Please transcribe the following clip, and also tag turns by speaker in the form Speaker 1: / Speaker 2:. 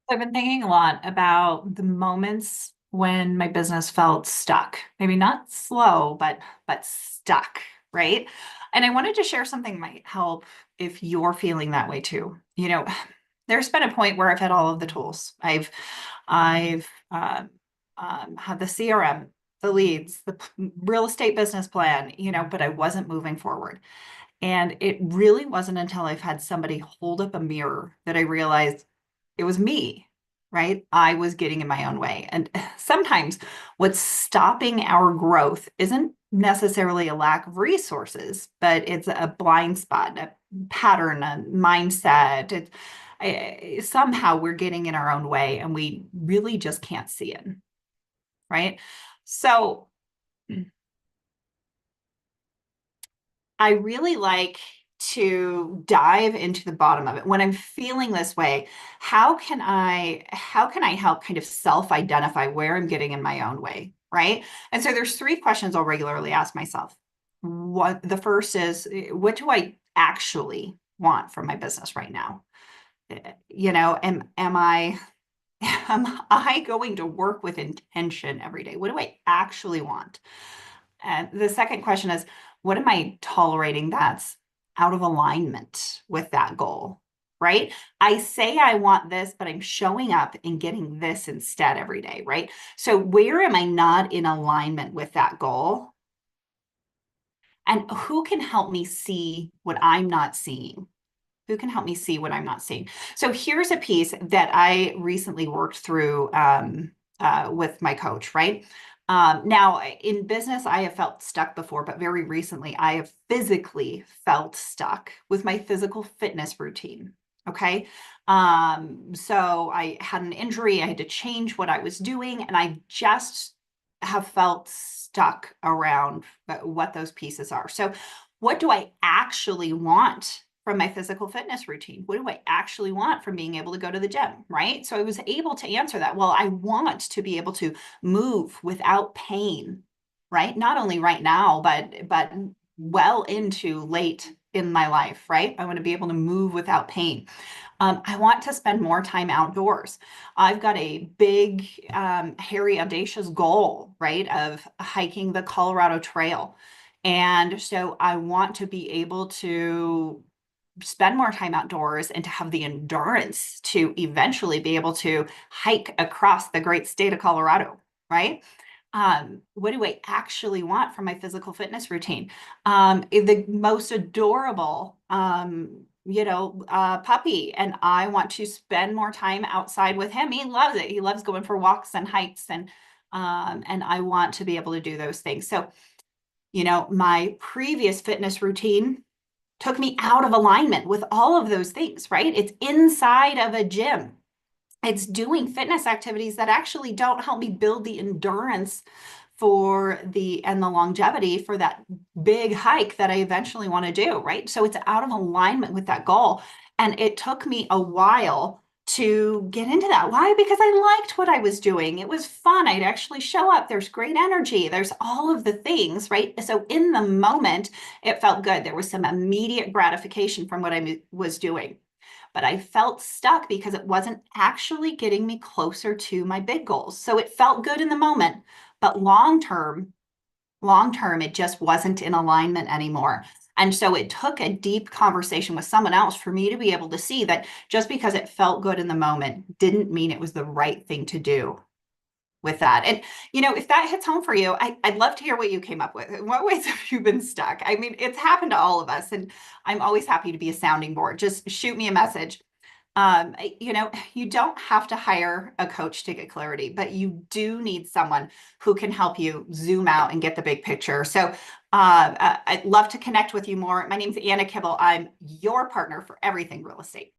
Speaker 1: I've been thinking a lot about the moments when my business felt stuck. Maybe not slow, but stuck, right? And I wanted to share something that might help if you're feeling that way too. There's been a point where I've had all of the tools. I've had the CRM, the leads, the real estate business plan, but I wasn't moving forward. And it really wasn't until I've had somebody hold up a mirror that I realized it was me, right? I was getting in my own way. And sometimes what's stopping our growth isn't necessarily a lack of resources, but it's a blind spot, a pattern, a mindset. Somehow we're getting in our own way and we really just can't see it, right? So I really like to dive into the bottom of it. When I'm feeling this way, how can I help kind of self-identify where I'm getting in my own way, right? And so there's three questions I'll regularly ask myself. What the first is, what do I actually want from my business right now? Am I am I going to work with intention every day? What do I actually want? And the second question is, what am I tolerating that's out of alignment with that goal? Right? I say I want this, but I'm showing up and getting this instead every day, right? So, where am I not in alignment with that goal? And who can help me see what I'm not seeing? Who can help me see what I'm not seeing? So, here's a piece that I recently worked through with my coach, right? Now, in business, I have felt stuck before, but very recently, I have physically felt stuck with my physical fitness routine. Okay. So I had an injury, I had to change what I was doing, and I just have felt stuck around what those pieces are. So, what do I actually want from my physical fitness routine? What do I actually want from being able to go to the gym? Right. So I was able to answer that. Well, I want to be able to move without pain, right? Not only right now, but well into late in my life, right? I want to be able to move without pain. I want to spend more time outdoors. I've got a big, hairy, audacious goal, right, of hiking the Colorado Trail. And so I want to be able to spend more time outdoors and to have the endurance to eventually be able to hike across the great state of Colorado, right? What do I actually want from my physical fitness routine? The most adorable, puppy, and I want to spend more time outside with him. He loves it. He loves going for walks and hikes, and I want to be able to do those things. So, my previous fitness routine took me out of alignment with all of those things, right? It's inside of a gym. It's doing fitness activities that actually don't help me build the endurance and the longevity for that big hike that I eventually want to do, right? So it's out of alignment with that goal. And it took me a while to get into that. Why? Because I liked what I was doing. It was fun. I'd actually show up. There's great energy. There's all of the things, right? So in the moment, it felt good. There was some immediate gratification from what I was doing. But I felt stuck because it wasn't actually getting me closer to my big goals. So it felt good in the moment, but long term, it just wasn't in alignment anymore. And so it took a deep conversation with someone else for me to be able to see that just because it felt good in the moment didn't mean it was the right thing to do with that. And, if that hits home for you, I'd love to hear what you came up with. In what ways have you been stuck? I mean, it's happened to all of us, and I'm always happy to be a sounding board. Just shoot me a message. You don't have to hire a coach to get clarity, but you do need someone who can help you zoom out and get the big picture. So I'd love to connect with you more. My name's Anna Kibble. I'm your partner for everything real estate.